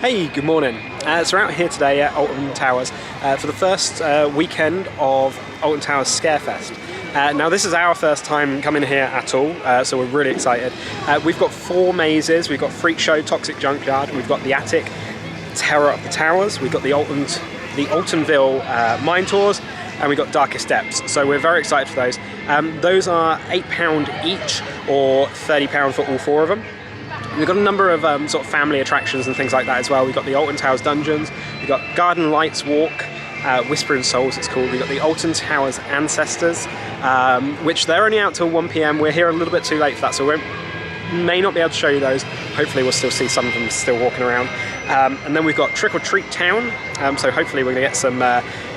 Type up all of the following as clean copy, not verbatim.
Hey, good morning. So we're out here today at Alton Towers for the first weekend of Alton Towers Scarefest. Now this is our first time coming here at all, so we're really excited. We've got 4 mazes. We've got Freak Show, Toxic Junkyard, we've got the Attic, Terror Up the Towers, we've got the Altonville Mine Tours, and we've got Darkest Depths. So we're very excited for those. Those are £8 each or £30 for all 4 of them. We've got a number of sort of family attractions and things like that as well. We've got the Alton Towers Dungeons, we've got Garden Lights Walk, Whispering Souls it's called. We've got the Alton Towers Ancestors, which they're only out till 1 PM. We're here a little bit too late for that, so we may not be able to show you those. Hopefully we'll still see some of them still walking around. And then we've got Trick or Treat Town, so hopefully we're going to get some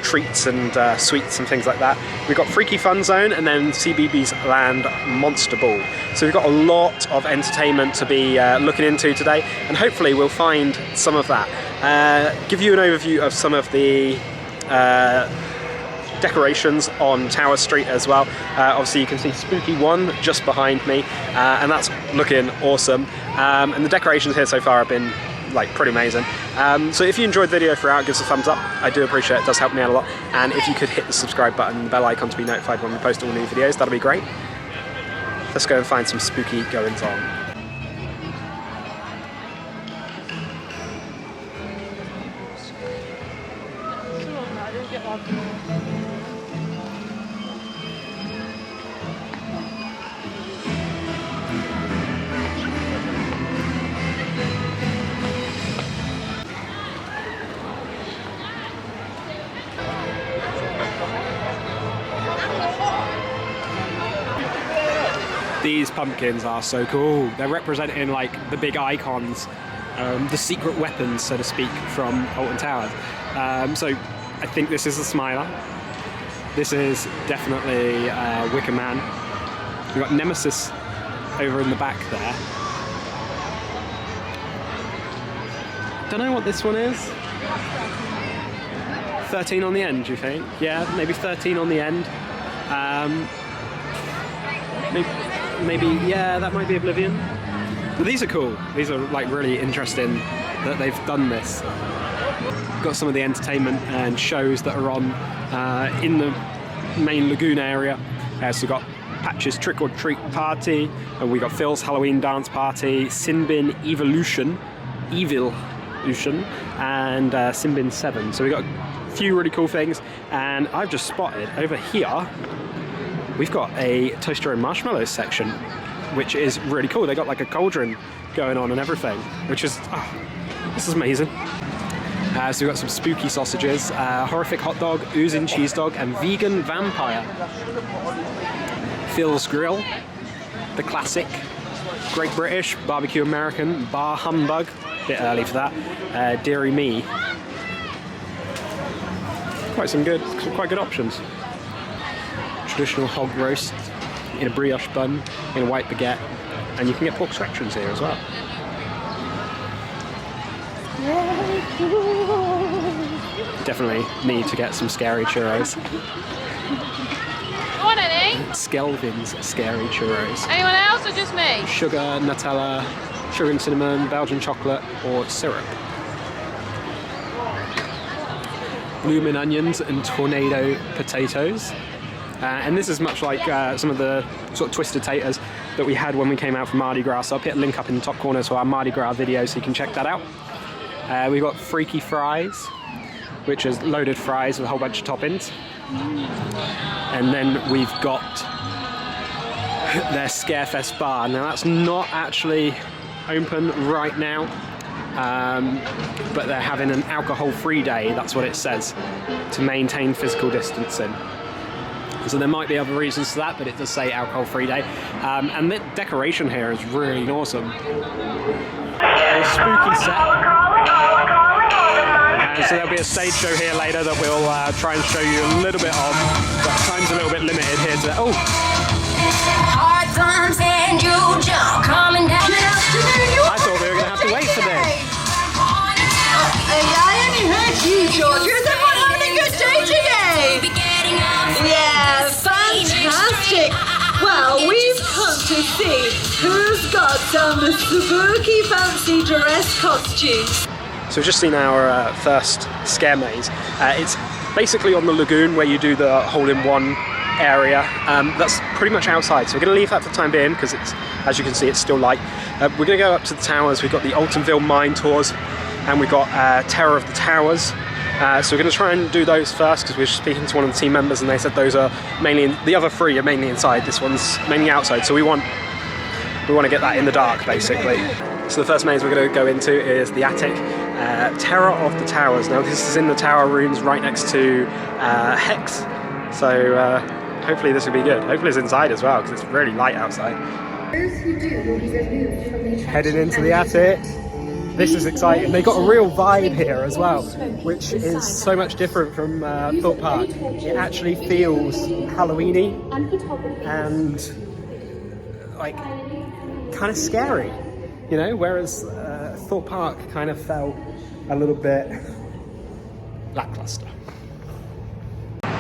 treats and sweets and things like that. We've got Freaky Fun Zone, and then CBeebies Land Monster Ball. So we've got a lot of entertainment to be looking into today, and hopefully we'll find some of that. Give you an overview of some of the decorations on Tower Street as well. Obviously you can see Spooky 1 just behind me, and that's looking awesome. And the decorations here so far have been like pretty amazing. So if you enjoyed the video throughout, give us a thumbs up. I do appreciate it, it does help me out a lot. And if you could hit the subscribe button and the bell icon to be notified when we post all new videos, that'll be great. Let's go and find some spooky goings on. These pumpkins are so cool. They're representing like the big icons, the secret weapons, so to speak, from Alton Towers. So I think this is a Smiler. This is definitely Wicker Man. We've got Nemesis over in the back there. Don't know what this one is. 13 on the end, do you think? Yeah, maybe 13 on the end. Maybe, yeah, that might be Oblivion. But these are cool. These are like really interesting that they've done this. We've got some of the entertainment and shows that are on in the main lagoon area. So we've got Patch's Trick or Treat Party, and we got Phil's Halloween Dance Party, Sinbin Evolution, and Sinbin 7. So we've got a few really cool things, and I've just spotted over here we've got a Toaster and Marshmallows section, which is really cool. They got like a cauldron going on and everything, which is, this is amazing. So we've got some spooky sausages, horrific hot dog, oozing cheese dog, and vegan vampire. Phil's Grill, the classic, Great British, Barbecue American, Bar Humbug, bit early for that, Deary Me. Quite good options. Traditional hog roast in a brioche bun, in a white baguette, and you can get pork scratchings here as well. Definitely need to get some scary churros. Want any? Skelvin's scary churros. Anyone else or just me? Sugar, Nutella, sugar and cinnamon, Belgian chocolate, or syrup. Bloomin' onions and tornado potatoes. And this is much like some of the sort of twisted taters that we had when we came out from Mardi Gras. So I'll put a link up in the top corner to our Mardi Gras video so you can check that out. We've got Freaky Fries, which is loaded fries with a whole bunch of toppings. And then we've got their Scarefest bar. Now that's not actually open right now, but they're having an alcohol-free day, that's what it says, to maintain physical distancing. So there might be other reasons to that, but it does say alcohol-free day. And the decoration here is really awesome. A spooky set. So there'll be a stage show here later that we'll try and show you a little bit of, but time's a little bit limited here today. Oh! Hard times and you jump coming down. I thought we were going to have to wait for this. I only heard you, George. Is everyone having a good day today? Yeah, fantastic. Well, we've come to see who's got some spooky fancy dress costumes. So we've just seen our first scare maze. It's basically on the lagoon where you do the hole-in-one area. That's pretty much outside, so we're going to leave that for the time being because it's, as you can see, it's still light. We're going to go up to the towers. We've got the Altonville mine tours, and we've got Terror of the Towers. So we're going to try and do those first because we were speaking to one of the team members and they said those are mainly, the other three are mainly inside, this one's mainly outside, so we want to get that in the dark basically. So the first maze we're going to go into is the attic, Terror of the Towers. Now this is in the tower rooms right next to Hex, so hopefully this will be good. Hopefully it's inside as well because it's really light outside. Heading into the attic. This is exciting. They got a real vibe here as well, which is so much different from Thorpe Park. It actually feels Halloweeny and like kind of scary, you know, whereas Thorpe Park kind of felt a little bit lackluster.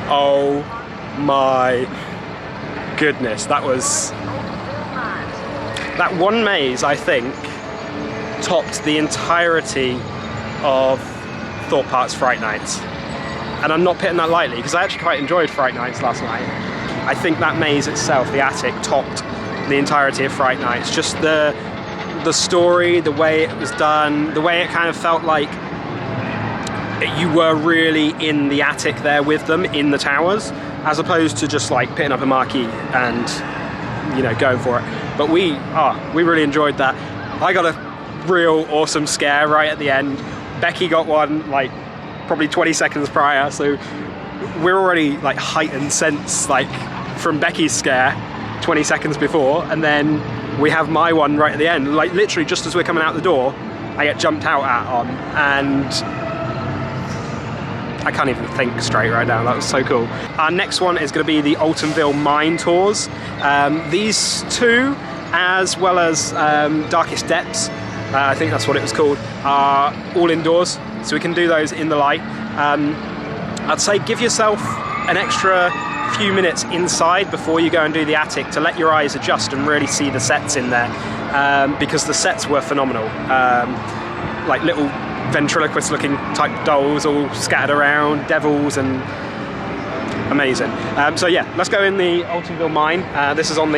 Oh my goodness, that one maze, I think, topped the entirety of Thorpe Park's Fright Nights. And I'm not putting that lightly because I actually quite enjoyed Fright Nights last night. I think that maze itself, the attic, topped the entirety of Fright Nights. Just the story, the way it was done, the way it kind of felt like you were really in the attic there with them in the towers, as opposed to just like putting up a marquee and, you know, going for it. But we really enjoyed that. I got a real awesome scare right at the end. Becky got one like probably 20 seconds prior, so we're already like heightened sense like from Becky's scare 20 seconds before, and then we have my one right at the end. Like literally just as we're coming out the door, I get jumped out on, and I can't even think straight right now. That was so cool. Our next one is going to be the Altonville mine tours. These two, as well as Darkest Depths, I think that's what it was called, are all indoors, so we can do those in the light. I'd say give yourself an extra few minutes inside before you go and do the attic to let your eyes adjust and really see the sets in there, because the sets were phenomenal. Like little ventriloquist looking type dolls all scattered around, devils, and amazing. So yeah, let's go in the Altonville mine. This is on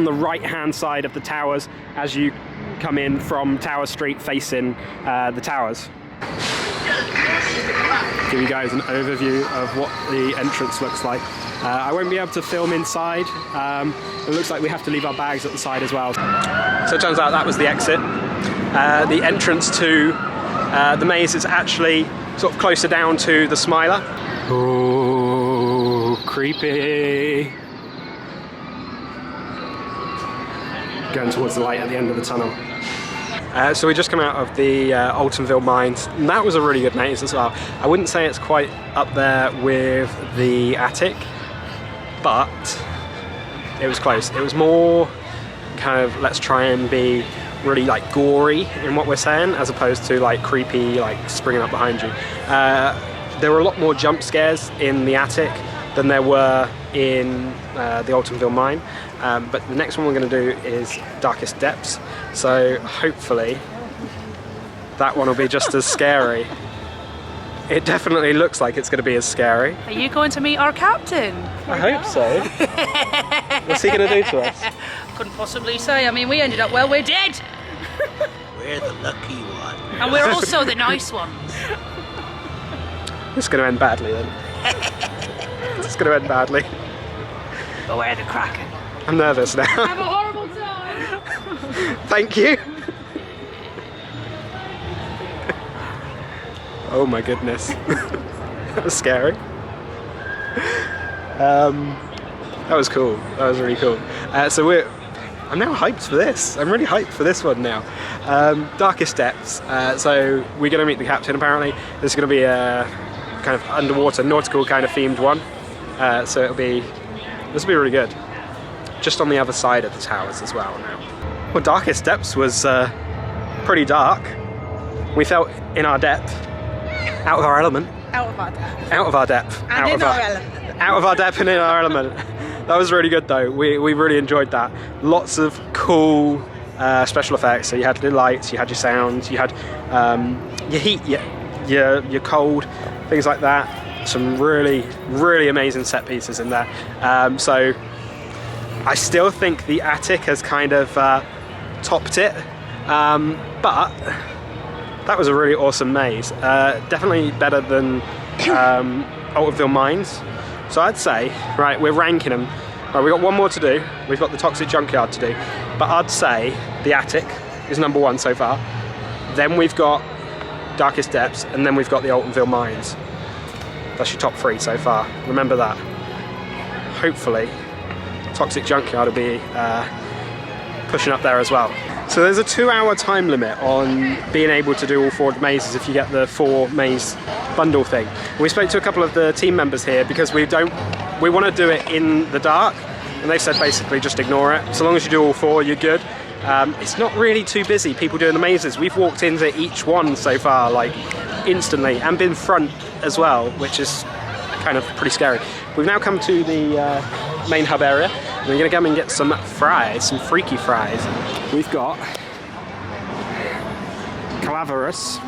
the right hand side of the towers as you come in from Tower Street facing the towers. Give you guys an overview of what the entrance looks like. I won't be able to film inside. It looks like we have to leave our bags at the side as well. So it turns out that was the exit. The entrance to the maze is actually sort of closer down to the Smiler. Oh, creepy. Going towards the light at the end of the tunnel. So we just come out of the Altonville mines, and that was a really good maze as well. I wouldn't say it's quite up there with the attic, but it was close. It was more kind of, let's try and be really like gory in what we're saying, as opposed to like creepy, like springing up behind you. There were a lot more jump scares in the attic than there were in the Altonville mine. But the next one we're going to do is Darkest Depths, so hopefully that one will be just as scary. It definitely looks like it's going to be as scary. Are you going to meet our captain? I hope so. What's he going to do to us? Couldn't possibly say. I mean, we ended up, well, we're dead. We're the lucky one. And we're also the nice ones. It's going to end badly then. It's going to end badly. But we're the Kraken. I'm nervous now. Have a horrible time. Thank you. Oh my goodness. That was scary. That was cool. That was really cool. I'm now hyped for this. I'm really hyped for this one now. Darkest Depths. So we're going to meet the captain apparently. This is going to be a kind of underwater nautical kind of themed one. So this will be really good. Just on the other side of the towers as well now. Well, Darkest Depths was pretty dark. We felt in our depth, out of our element. Out of our depth. Out of our depth. And in our element. Out of our depth and in our element. That was really good though. We really enjoyed that. Lots of cool special effects. So you had the lights, you had your sounds, you had your heat, your cold, things like that. Some really, really amazing set pieces in there. So I still think the attic has kind of topped it, but that was a really awesome maze. Definitely better than Altonville Mines. So I'd say, right, we're ranking them. Right, we've got one more to do. We've got the Toxic Junkyard to do. But I'd say the attic is number 1 so far. Then we've got Darkest Depths, and then we've got the Altonville Mines. That's your top 3 so far. Remember that. Hopefully, Toxic Junkyard will be pushing up there as well. So there's a 2-hour time limit on being able to do all 4 mazes if you get the 4 maze bundle thing. We spoke to a couple of the team members here because we want to do it in the dark, and they've said basically just ignore it. So long as you do all 4, you're good. It's not really too busy, people doing the mazes. We've walked into each one so far, like instantly, and been front as well, which is kind of pretty scary. We've now come to the main hub area. We're going to come and get some fries, some freaky fries. We've got Calaverous,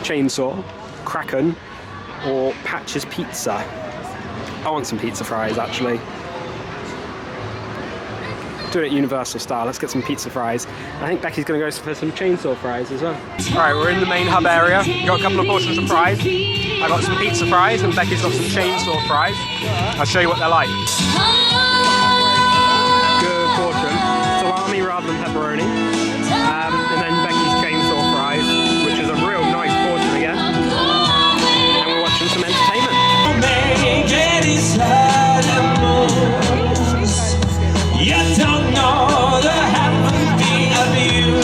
Chainsaw, Kraken, or Patches Pizza. I want some pizza fries actually. Do it Universal style, let's get some pizza fries. I think Becky's going to go for some chainsaw fries as well. Alright, we're in the main hub area. Got a couple of portions of fries. I got some pizza fries and Becky's got some chainsaw fries. I'll show you what they're like. Good portion. Salami rather than pepperoni. And then Becky's chainsaw fries, which is a real nice portion again. And we're watching some entertainment. You don't know the happening of you.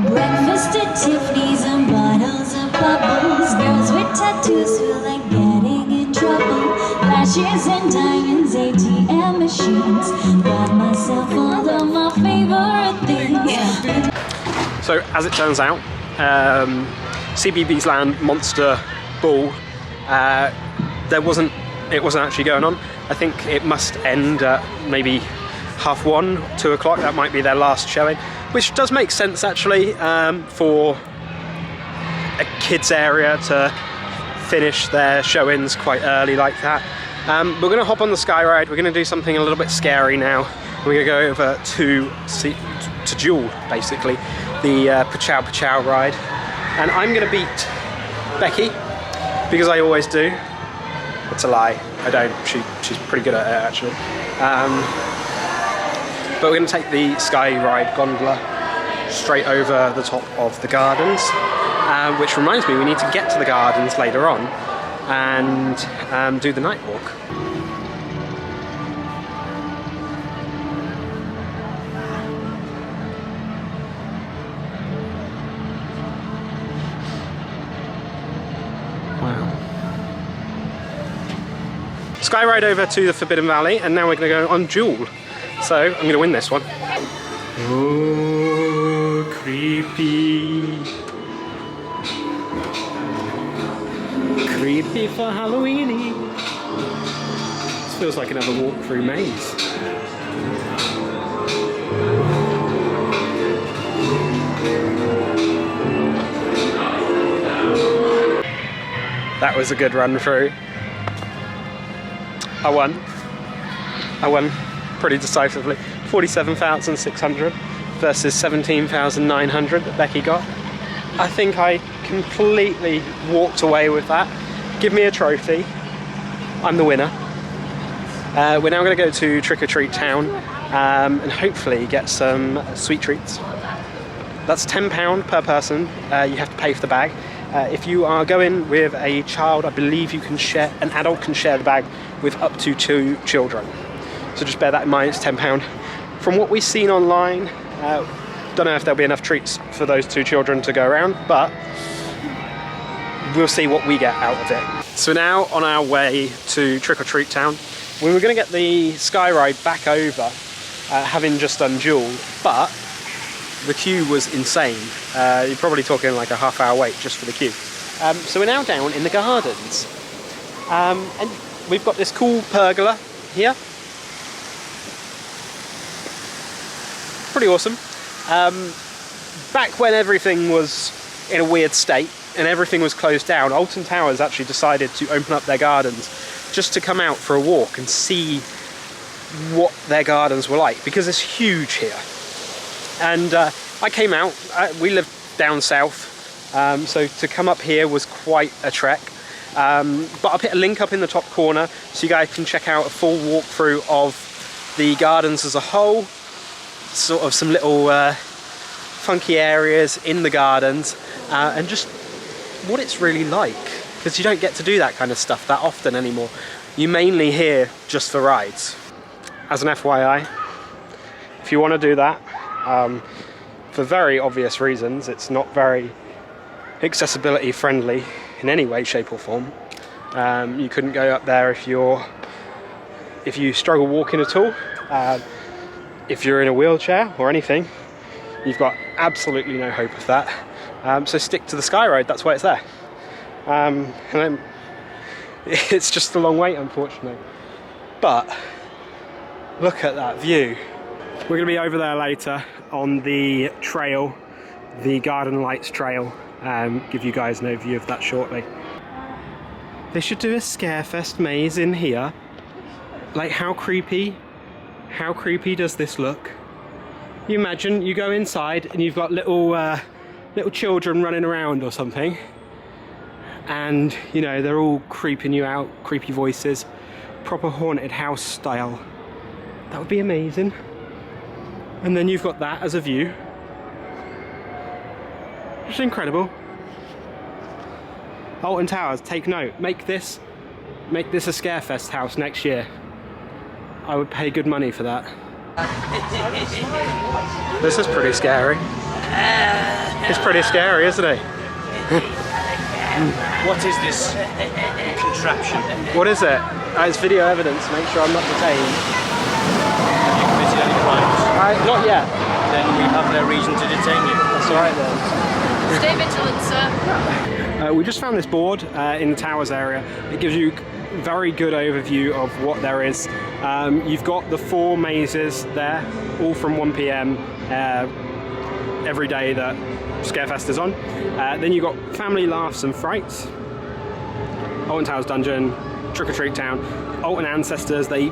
Breakfast at Tiffany's and bottles of bubbles. Girls with tattoos feel like getting in trouble. Lashes and diamonds, ATM machines. Buy myself all of my favorite things. So as it turns out, CBeebies Land Monster Ball, it wasn't actually going on. I think it must end at maybe 1:30, 2 o'clock. That might be their last showing, which does make sense actually for a kids area to finish their showings quite early like that. We're going to hop on the sky ride. We're going to do something a little bit scary now. We're going to go over to Jewel, basically, the Pachow Pachow ride, and I'm going to beat Becky because I always do. It's a lie, I don't. She's pretty good at it actually. But we're going to take the Sky Ride gondola straight over the top of the gardens, which reminds me we need to get to the gardens later on and do the night walk. Sky ride over to the Forbidden Valley, and now we're going to go on Jewel. So I'm going to win this one. Oh, creepy. Creepy for Halloweeny. This feels like another walk-through maze. That was a good run through. I won pretty decisively. 47,600 versus 17,900 that Becky got. I think I completely walked away with that. Give me a trophy. I'm the winner. We're now going to go to Trick or Treat Town and hopefully get some sweet treats. That's £10 per person. You have to pay for the bag. If you are going with a child, I believe you can share, an adult can share the bag with up to 2 children. So just bear that in mind, it's £10. From what we've seen online, don't know if there'll be enough treats for those 2 children to go around, but we'll see what we get out of it. So now on our way to Trick or Treat Town. We were going to get the Sky Ride back over, having just done Jewel, but the queue was insane. You're probably talking like a half-hour wait just for the queue. So we're now down in the gardens. And we've got this cool pergola here. pretty awesome. Back when everything was in a weird state and everything was closed down, Alton Towers actually decided to open up their gardens just to come out for a walk and see what their gardens were like, because it's huge here. And I came out, we live down south, so to come up here was quite a trek. But I'll put a link up in the top corner so you guys can check out a full walkthrough of the gardens as a whole, sort of some little funky areas in the gardens, and just what it's really like, because you don't get to do that kind of stuff that often anymore. You mainly here just for rides. As an FYI, if you want to do that, for very obvious reasons, it's not very accessibility friendly in any way, shape or form. You couldn't go up there if you struggle walking at all. If you're in a wheelchair or anything, you've got absolutely no hope of that. So stick to the Sky Road, that's why it's there. And then it's just a long wait, unfortunately. But look at that view. We're going to be over there later on the trail, the Garden Lights Trail. Give you guys an overview of that shortly. They should do a Scarefest maze in here. Like, how creepy does this look? You imagine you go inside and you've got little children running around or something, and you know, they're all creeping you out, creepy voices, proper haunted house style. That would be amazing. And then you've got that as a view. It's incredible. Alton Towers, take note. Make this a Scarefest house next year. I would pay good money for that. This is pretty scary. It's pretty scary, isn't it? What is this contraption? What is it? It's video evidence. Make sure I'm not detained. Have you committed any crimes? Not yet. Then we have no reason to detain you. That's all right then. Stay vigilant, sir. We just found this board in the Towers area. It gives you a very good overview of what there is. You've got the 4 mazes there, all from 1 PM every day that Scarefest is on. Then you've got Family Laughs and Frights, Alton Towers Dungeon, Trick or Treat Town, Alton Ancestors. They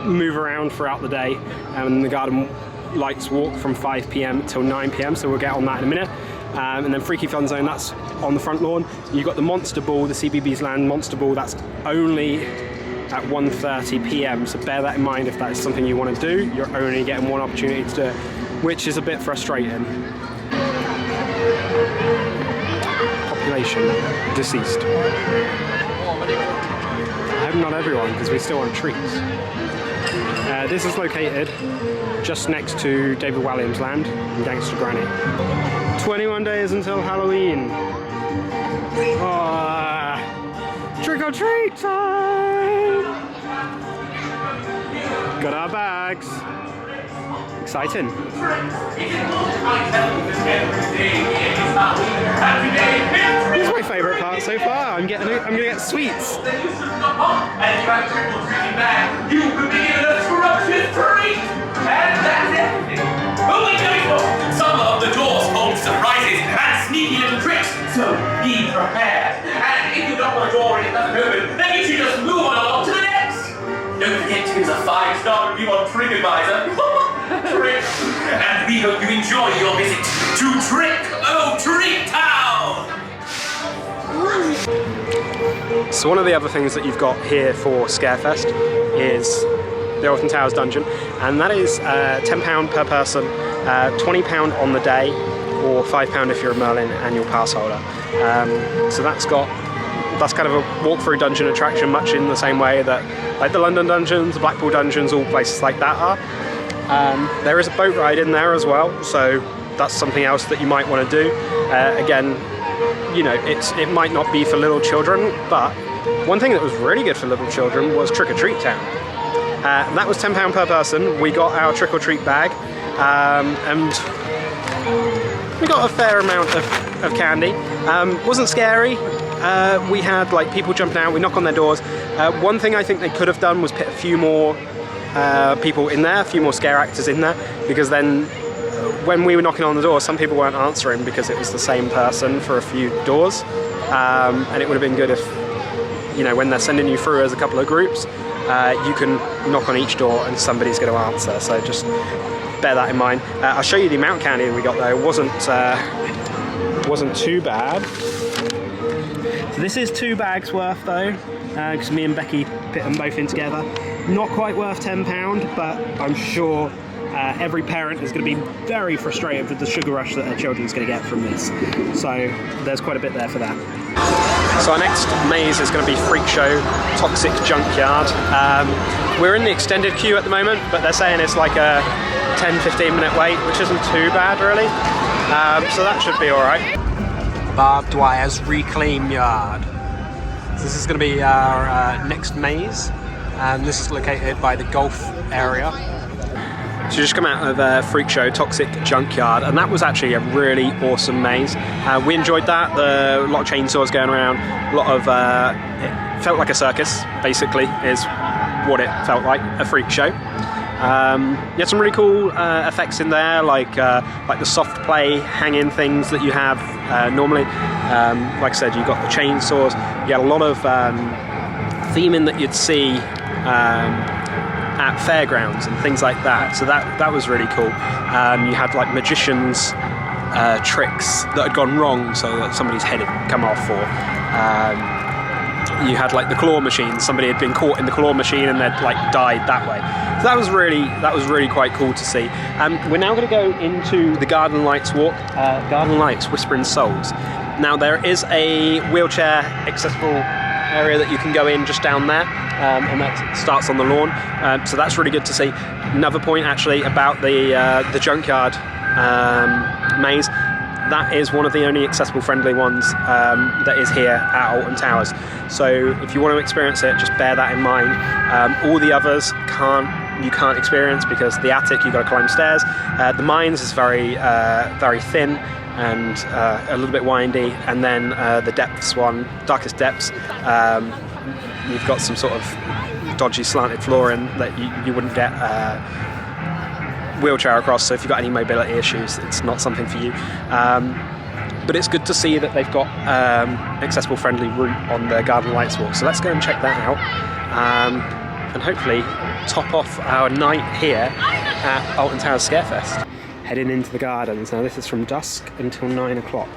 move around throughout the day, and the Garden Lights walk from 5 PM till 9 PM, so we'll get on that in a minute. And then Freaky Fun Zone, that's on the front lawn. You've got the Monster Ball, the CBeebies Land Monster Ball, that's only at 1:30 PM, so bear that in mind if that is something you want to do. You're only getting one opportunity to do it, which is a bit frustrating. Population deceased. I hope not everyone, because we still want treats. This is located just next to David Walliams' land and Gangster Granny. 21 days until Halloween. Oh, trick or treat time! Got our bags. Exciting. This is my favourite part so far. I'm gonna get sweets. And you got triple treating back. You could be given a scrumptious treat. And that's everything. But wait, some of the doors hold surprises and sneaky little tricks, so be prepared. And if you don't want a door and it doesn't open, then you should just move on along to the next. Don't forget to give us a 5-star review on TripAdvisor. Trick. And we hope you enjoy your visit to Trick or Treat Town. So one of the other things that you've got here for Scarefest is the Alton Towers Dungeon, and that is £10 per person, £20 on the day, or £5 if you're a Merlin annual pass holder. So that's kind of a walk-through dungeon attraction, much in the same way that like the London dungeons, the Blackpool dungeons, all places like that are. There is a boat ride in there as well, so that's something else that you might want to do. Again, you know, it might not be for little children, but one thing that was really good for little children was Trick or Treat Town. And that was £10 per person. We got our trick or treat bag, and we got a fair amount of candy. Wasn't scary. We had like people jumping out, we knock on their doors. One thing I think they could have done was put a few more people in there, a few more scare actors in there, because then when we were knocking on the door, some people weren't answering because it was the same person for a few doors, and it would have been good if, you know, when they're sending you through as a couple of groups, you can knock on each door and somebody's going to answer. So just bear that in mind. I'll show you the amount of candy we got though. It wasn't too bad. So this is 2 bags worth though, because me and Becky put them both in together. Not quite worth £10, but I'm sure every parent is going to be very frustrated with the sugar rush that their children's going to get from this. So there's quite a bit there for that. So our next maze is going to be Freak Show Toxic Junkyard. We're in the extended queue at the moment, but they're saying it's like a 10-15 minute wait, which isn't too bad really. So that should be alright. Barbed Wire's Reclaim Yard. So this is going to be our next maze, and this is located by the golf area. So you just come out of Freak Show Toxic Junkyard, and that was actually a really awesome maze. We enjoyed that. A lot of chainsaws going around, a lot of it felt like a circus basically is what it felt like, a freak show. You had some really cool effects in there, like the soft play hanging things that you have normally. Like I said, you got the chainsaws. You had a lot of theming that you'd see at fairgrounds and things like that. So that was really cool. You had like magicians' tricks that had gone wrong, so that somebody's head had come off, or you had like the claw machine. Somebody had been caught in the claw machine and they'd like died that way. So that was really quite cool to see. We're now going to go into the Garden Lights walk. Garden Lights, Whispering Souls. Now there is a wheelchair accessible area that you can go in just down there, and that starts on the lawn. So that's really good to see. Another point actually about the Junkyard maze. That is one of the only accessible friendly ones that is here at Alton Towers. So if you want to experience it, just bear that in mind. All the others you can't experience because the attic you've got to climb stairs. The mines is very thin and a little bit windy, and then the depths one, darkest depths, you've got some sort of dodgy slanted flooring that you wouldn't get wheelchair across, so if you've got any mobility issues, it's not something for you. But it's good to see that they've got accessible friendly route on the Garden Lights walk, so let's go and check that out, and hopefully top off our night here at Alton Towers Scarefest. Heading into the gardens. Now this is from dusk until 9 o'clock.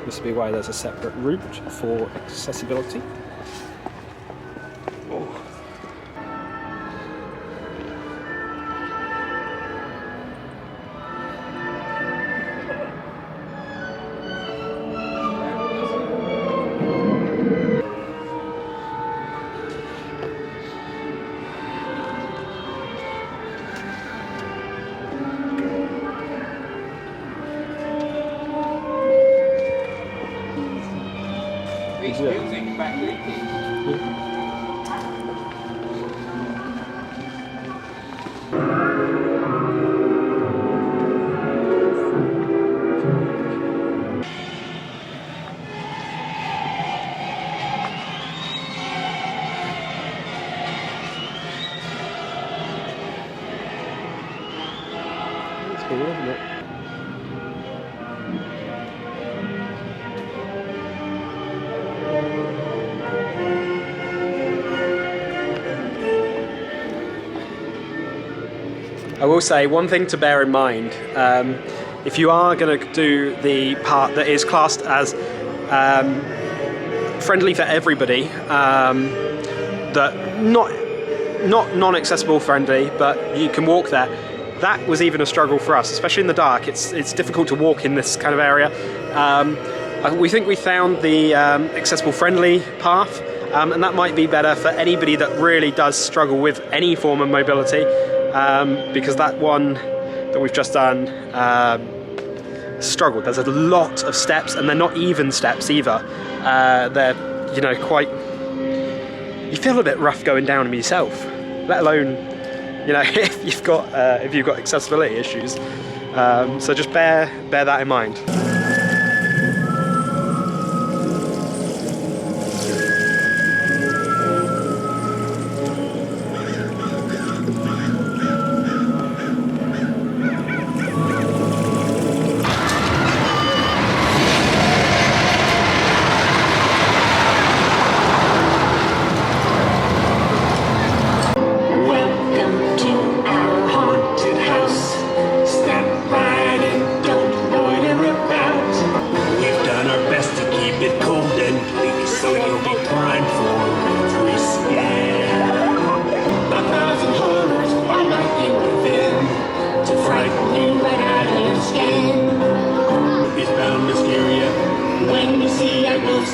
This will be why there's a separate route for accessibility. Oh. That's cool, isn't it? I will say one thing to bear in mind, if you are going to do the part that is classed as friendly for everybody, that not non-accessible friendly, but you can walk there, that was even a struggle for us, especially in the dark. It's difficult to walk in this kind of area. We think we found the accessible friendly path, and that might be better for anybody that really does struggle with any form of mobility. Because that one that we've just done struggled. There's a lot of steps, and they're not even steps either. They're, you know, quite. You feel a bit rough going down them yourself, let alone, you know, if you've got accessibility issues. So just bear that in mind.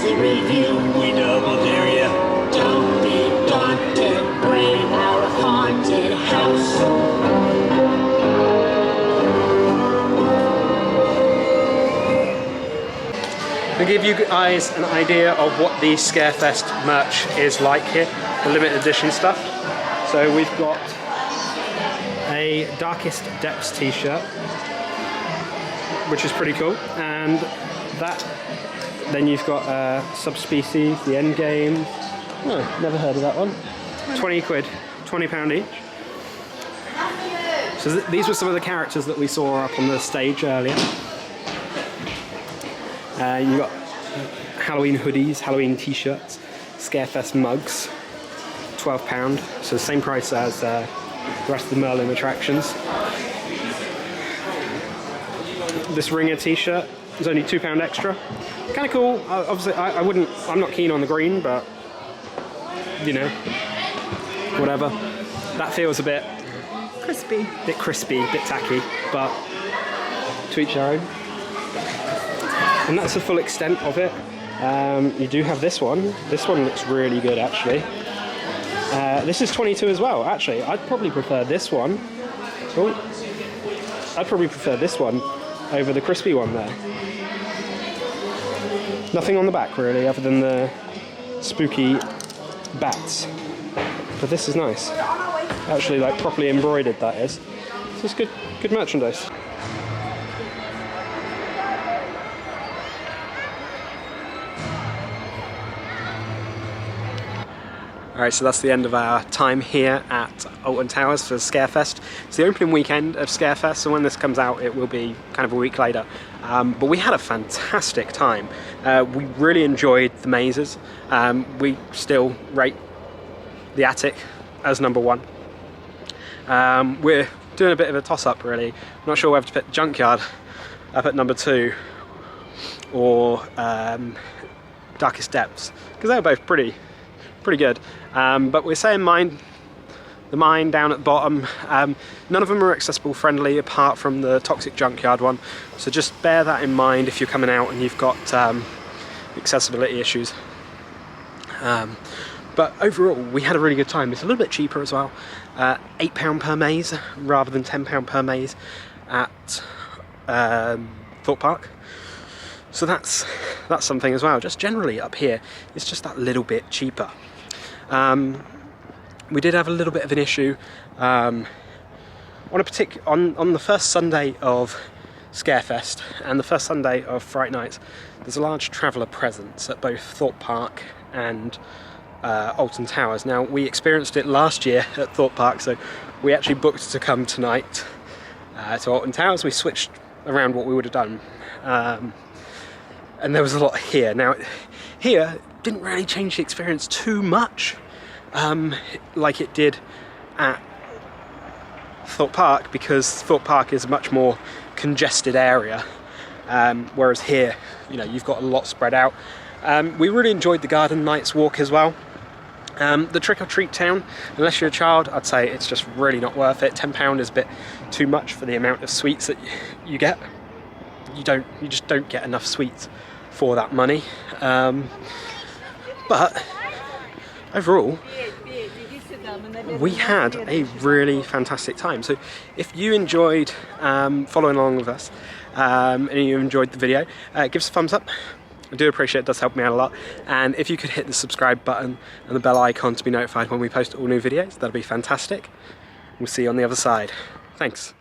Review, we double dare ya. Don't be daunted, brave our haunted house. To give you guys an idea of what the Scarefest merch is like here, the limited edition stuff. So we've got a Darkest Depths t-shirt, which is pretty cool, and that. Then you've got Subspecies, the End Game. Oh, never heard of that one. 20 quid, £20 each. So these were some of the characters that we saw up on the stage earlier. You've got Halloween hoodies, Halloween t-shirts, Scarefest mugs, £12. So the same price as the rest of the Merlin attractions. This Ringer t-shirt is only £2 extra. Kind of cool. Obviously, I'm not keen on the green, but you know, whatever. That feels a bit Crispy. bit tacky, but to each their own. And that's the full extent of it. You do have this one. This one looks really good, actually. This is 22 as well. Actually, I'd probably prefer this one. Oh, I'd probably prefer this one over the crispy one there. Nothing on the back really, other than the spooky bats. But this is nice. Actually, like properly embroidered, that is. So it's good merchandise. Alright, so that's the end of our time here at Alton Towers for Scarefest. It's the opening weekend of Scarefest, so when this comes out it will be kind of a week later. But we had a fantastic time. We really enjoyed the mazes. We still rate the attic as #1. We're doing a bit of a toss-up really. I'm not sure whether to put Junkyard up at #2 or Darkest Depths, because they're both pretty good. But we're saying the mine down at the bottom, none of them are accessible friendly apart from the Toxic Junkyard one, so just bear that in mind if you're coming out and you've got accessibility issues. But overall we had a really good time. It's a little bit cheaper as well, £8 per maze rather than £10 per maze at Thorpe Park. So that's something as well. Just generally up here it's just that little bit cheaper. We did have a little bit of an issue on the first Sunday of Scarefest and the first Sunday of Fright Nights. There's a large traveller presence at both Thorpe Park and Alton Towers. Now we experienced it last year at Thorpe Park, so we actually booked to come tonight to Alton Towers. We switched around what we would have done, and there was a lot here. Now here didn't really change the experience too much, like it did at Thorpe Park, because Thorpe Park is a much more congested area, whereas here, you know, you've got a lot spread out. We really enjoyed the Garden Nights walk as well. The Trick or Treat Town, unless you're a child, I'd say it's just really not worth it. £10 is a bit too much for the amount of sweets that you get. You just don't get enough sweets for that money. But overall, we had a really fantastic time. So if you enjoyed following along with us and you enjoyed the video, give us a thumbs up. I do appreciate it, does help me out a lot. And if you could hit the subscribe button and the bell icon to be notified when we post all new videos, that'd be fantastic. We'll see you on the other side. Thanks.